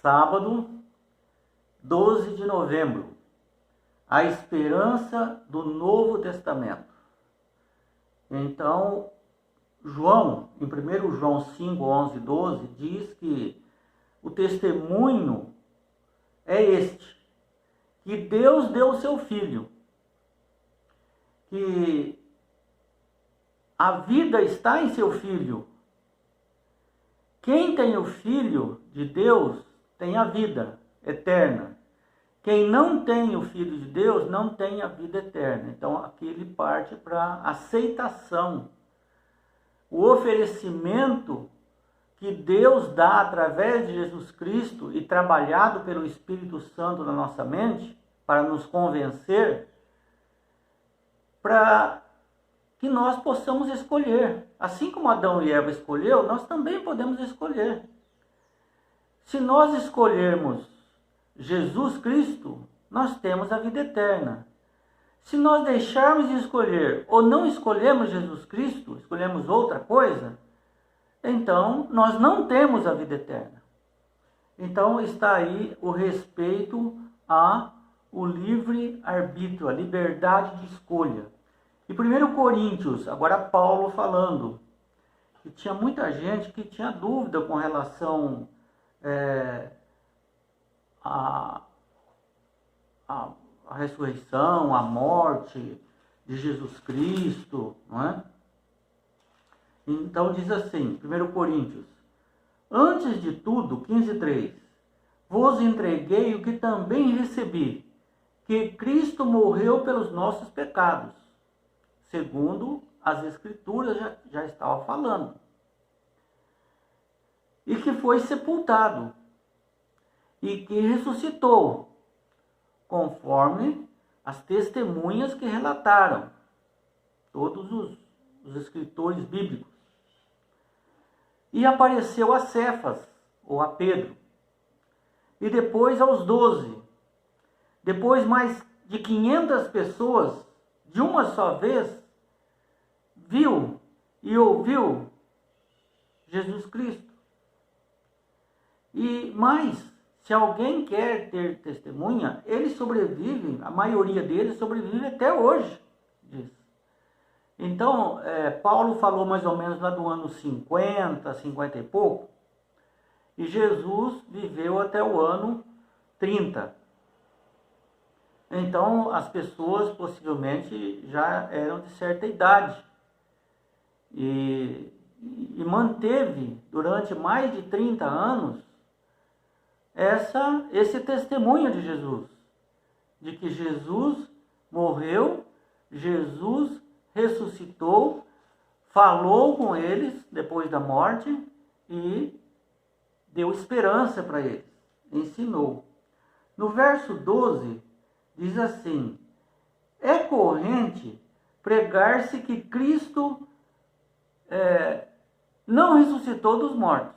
sábado, 12 de novembro, a esperança do Novo Testamento. Então, João, em 1 João 5, 11 e 12, diz que o testemunho é este, que Deus deu o seu Filho, que a vida está em seu Filho. Quem tem o Filho de Deus tem a vida eterna. Quem não tem o Filho de Deus não tem a vida eterna. Então aqui ele parte para aceitação, o oferecimento que Deus dá através de Jesus Cristo e trabalhado pelo Espírito Santo na nossa mente para nos convencer, para que nós possamos escolher. Assim como Adão e Eva escolheu, nós também podemos escolher. Se nós escolhermos Jesus Cristo, nós temos a vida eterna. Se nós deixarmos de escolher ou não escolhemos Jesus Cristo, escolhemos outra coisa, então nós não temos a vida eterna. Então está aí o respeito ao livre-arbítrio, a liberdade de escolha. E 1 Coríntios, agora Paulo falando, que tinha muita gente que tinha dúvida com relação à ressurreição, à morte de Jesus Cristo, não é? Então diz assim, 1 Coríntios, antes de tudo, 15:3, vos entreguei o que também recebi, que Cristo morreu pelos nossos pecados, segundo as Escrituras já estava falando, e que foi sepultado, e que ressuscitou, conforme as testemunhas que relataram, todos os escritores bíblicos. E apareceu a Cefas, ou a Pedro, e depois aos 12. Depois mais de 500 pessoas, de uma só vez, viu e ouviu Jesus Cristo. E mais, se alguém quer ter testemunha, eles sobrevivem, a maioria deles sobrevive até hoje, diz. Então, Paulo falou mais ou menos lá do ano 50, 50 e pouco, e Jesus viveu até o ano 30. Então, as pessoas possivelmente já eram de certa idade. E manteve durante mais de 30 anos esse testemunho de Jesus. De que Jesus morreu, Jesus ressuscitou, falou com eles depois da morte e deu esperança para eles, ensinou. No verso 12, diz assim, é corrente pregar-se que Cristo não ressuscitou dos mortos.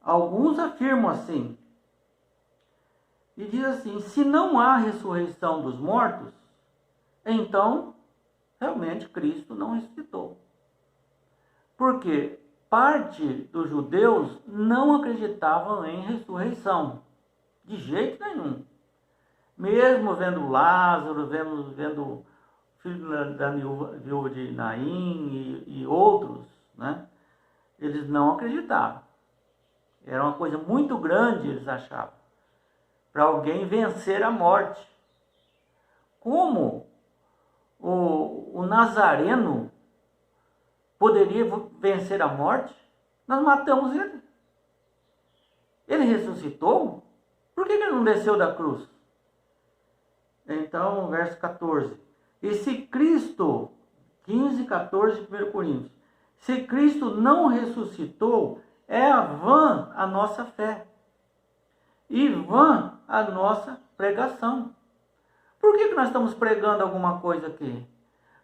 Alguns afirmam assim, e diz assim, se não há ressurreição dos mortos, então, realmente, Cristo não ressuscitou. Porque parte dos judeus não acreditavam em ressurreição. De jeito nenhum. Mesmo vendo Lázaro, vendo o filho da viúva de Naim e outros, né? Eles não acreditavam. Era uma coisa muito grande, eles achavam, para alguém vencer a morte. Como o Nazareno poderia vencer a morte? Nós matamos ele. Ele ressuscitou? Por que ele não desceu da cruz? Então, verso 14. E se Cristo, 15, 14 de 1 Coríntios, se Cristo não ressuscitou, é vã a nossa fé e vã a nossa pregação. Por que nós estamos pregando alguma coisa aqui?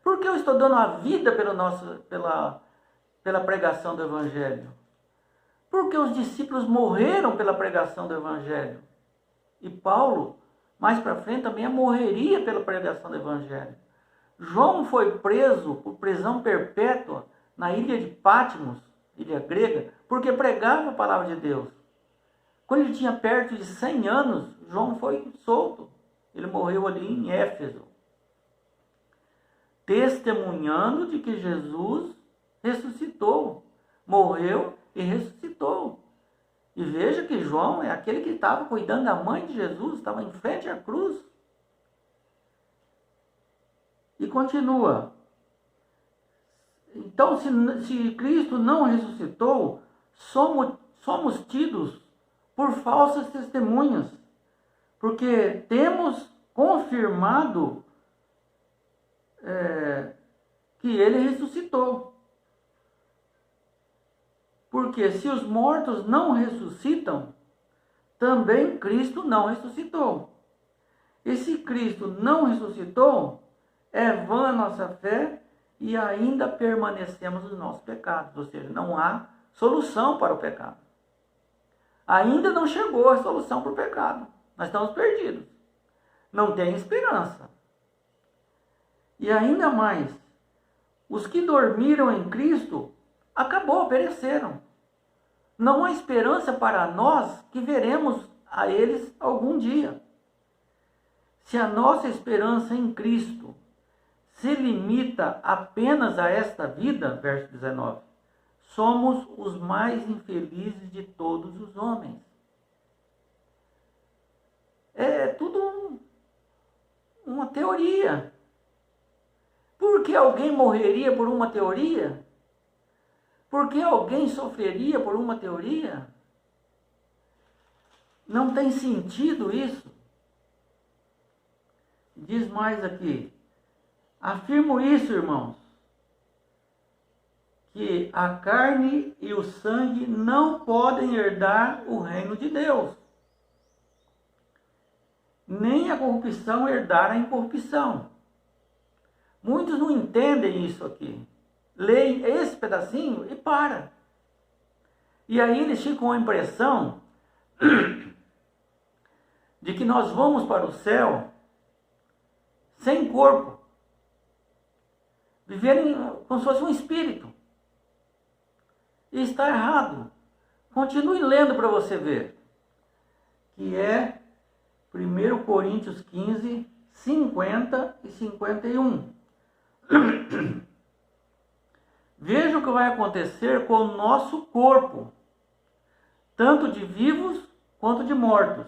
Porque eu estou dando a vida pela pregação do Evangelho. Porque os discípulos morreram pela pregação do Evangelho. E Paulo, mais para frente, também morreria pela pregação do Evangelho. João foi preso por prisão perpétua na ilha de Patmos, ilha grega, porque pregava a palavra de Deus. Quando ele tinha perto de 100 anos, João foi solto. Ele morreu ali em Éfeso, testemunhando de que Jesus ressuscitou, morreu e ressuscitou. E veja que João é aquele que estava cuidando da mãe de Jesus, estava em frente à cruz. E continua. Então, se Cristo não ressuscitou, somos tidos por falsas testemunhas, porque temos confirmado que ele ressuscitou. Porque se os mortos não ressuscitam, também Cristo não ressuscitou. E se Cristo não ressuscitou, é vã a nossa fé e ainda permanecemos nos nossos pecados. Ou seja, não há solução para o pecado. Ainda não chegou a solução para o pecado. Nós estamos perdidos. Não tem esperança. E ainda mais, os que dormiram em Cristo, acabou, pereceram. Não há esperança para nós que veremos a eles algum dia. Se a nossa esperança em Cristo se limita apenas a esta vida, verso 19, somos os mais infelizes de todos os homens. É tudo uma teoria. Por que alguém morreria por uma teoria? Por que alguém sofreria por uma teoria? Não tem sentido isso. Diz mais aqui. Afirmo isso, irmãos, que a carne e o sangue não podem herdar o reino de Deus, nem a corrupção herdar a incorrupção. Muitos não entendem isso aqui. Leem esse pedacinho e para. E aí eles ficam com a impressão de que nós vamos para o céu sem corpo. Viverem como se fosse um espírito. E está errado. Continue lendo para você ver. Que é 1 Coríntios 15, 50 e 51. Veja o que vai acontecer com o nosso corpo, tanto de vivos quanto de mortos.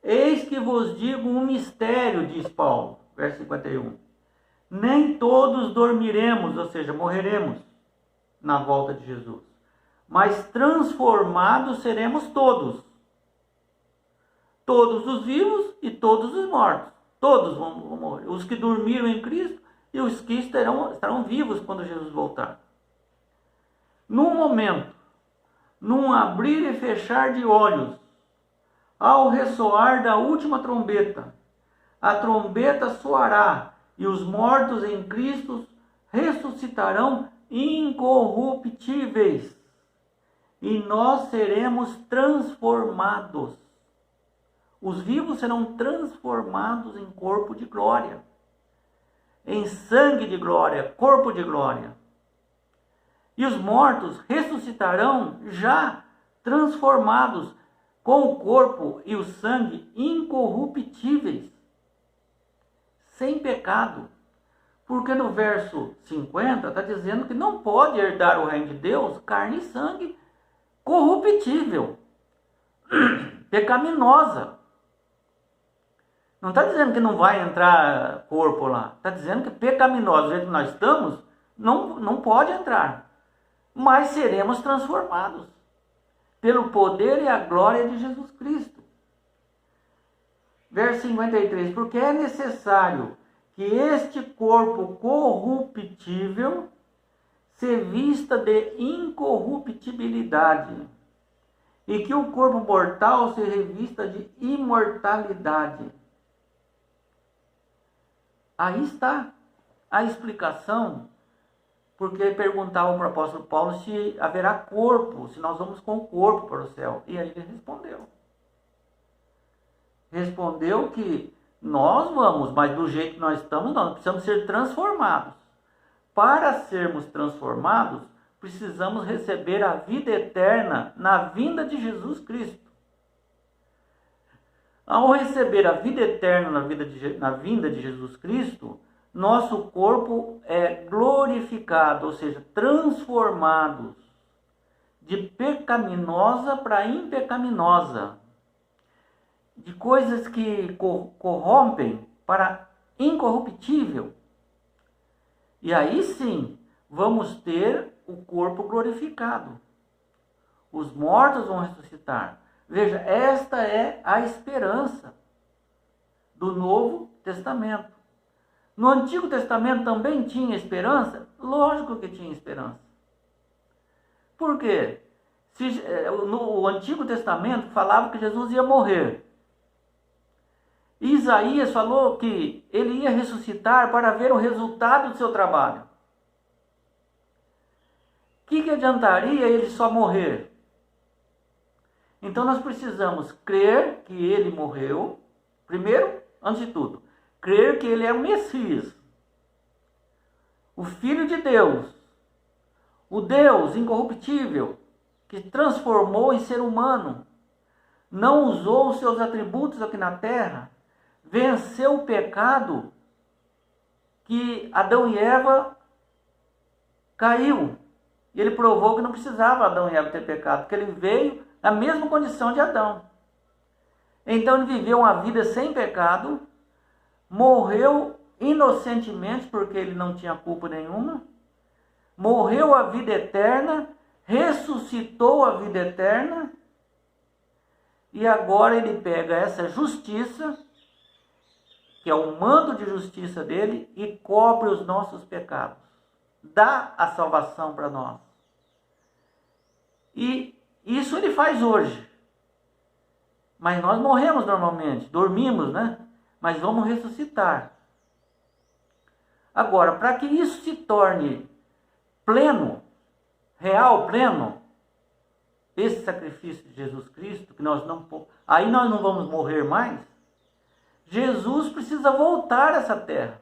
Eis que vos digo um mistério, diz Paulo, verso 51. Nem todos dormiremos, ou seja, morreremos na volta de Jesus, mas transformados seremos todos. Todos os vivos e todos os mortos. Todos vão morrer. Os que dormiram em Cristo e os que estarão vivos quando Jesus voltar. Num momento, num abrir e fechar de olhos, ao ressoar da última trombeta, a trombeta soará e os mortos em Cristo ressuscitarão incorruptíveis e nós seremos transformados. Os vivos serão transformados em corpo de glória, em sangue de glória, corpo de glória. E os mortos ressuscitarão já transformados com o corpo e o sangue incorruptíveis, sem pecado. Porque no verso 50 está dizendo que não pode herdar o reino de Deus carne e sangue corruptível, pecaminosa. Não está dizendo que não vai entrar corpo lá. Está dizendo que pecaminoso, do jeito que nós estamos, não pode entrar. Mas seremos transformados pelo poder e a glória de Jesus Cristo. Verso 53. Porque é necessário que este corpo corruptível se vista de incorruptibilidade e que o corpo mortal se revista de imortalidade. Aí está a explicação, porque perguntavam para o apóstolo Paulo se haverá corpo, se nós vamos com o corpo para o céu. E aí ele respondeu. Respondeu que nós vamos, mas do jeito que nós estamos, nós precisamos ser transformados. Para sermos transformados, precisamos receber a vida eterna na vinda de Jesus Cristo. Ao receber a vida eterna na vinda de Jesus Cristo, nosso corpo é glorificado, ou seja, transformado de pecaminosa para impecaminosa, de coisas que corrompem para incorruptível. E aí sim, vamos ter o corpo glorificado. Os mortos vão ressuscitar. Veja, esta é a esperança do Novo Testamento. No Antigo Testamento também tinha esperança? Lógico que tinha esperança. Por quê? No Antigo Testamento falava que Jesus ia morrer. Isaías falou que ele ia ressuscitar para ver o resultado do seu trabalho. O que adiantaria ele só morrer? Então nós precisamos crer que ele morreu. Primeiro, antes de tudo, crer que ele é o Messias, o Filho de Deus, o Deus incorruptível, que transformou em ser humano, não usou os seus atributos aqui na terra, venceu o pecado que Adão e Eva caiu. E ele provou que não precisava Adão e Eva ter pecado, porque ele veio na mesma condição de Adão. Então ele viveu uma vida sem pecado, morreu inocentemente, porque ele não tinha culpa nenhuma, morreu a vida eterna, ressuscitou a vida eterna, e agora ele pega essa justiça, que é o manto de justiça dele, e cobre os nossos pecados. Dá a salvação para nós. E isso ele faz hoje. Mas nós morremos normalmente, dormimos, né? Mas vamos ressuscitar. Agora, para que isso se torne pleno, real, pleno, esse sacrifício de Jesus Cristo, que aí nós não vamos morrer mais, Jesus precisa voltar a essa terra.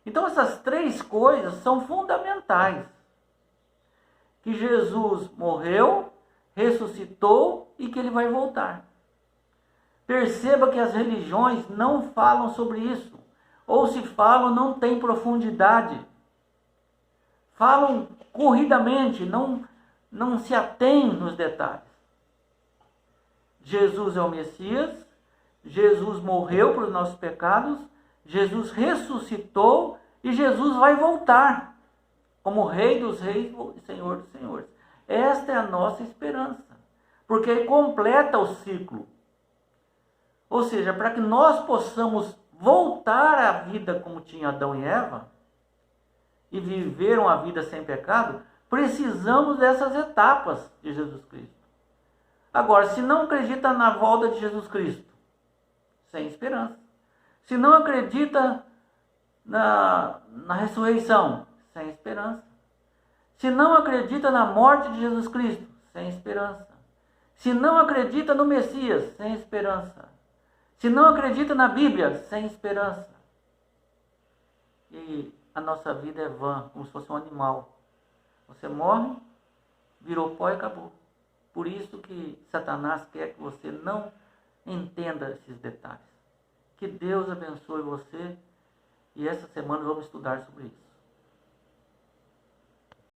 Então essas três coisas são fundamentais. Que Jesus morreu, ressuscitou e que ele vai voltar. Perceba que as religiões não falam sobre isso. Ou se falam, não tem profundidade. Falam corridamente, não se atém nos detalhes. Jesus é o Messias, Jesus morreu pelos nossos pecados, Jesus ressuscitou e Jesus vai voltar como Rei dos Reis e Senhor dos Senhores. Esta é a nossa esperança, porque completa o ciclo. Ou seja, para que nós possamos voltar à vida como tinha Adão e Eva e viver uma vida sem pecado, precisamos dessas etapas de Jesus Cristo. Agora, se não acredita na volta de Jesus Cristo, sem esperança. Se não acredita na ressurreição, sem esperança. Se não acredita na morte de Jesus Cristo, sem esperança. Se não acredita no Messias, sem esperança. Se não acredita na Bíblia, sem esperança. E a nossa vida é vã, como se fosse um animal. Você morre, virou pó e acabou. Por isso que Satanás quer que você não entenda esses detalhes. Que Deus abençoe você. E essa semana vamos estudar sobre isso.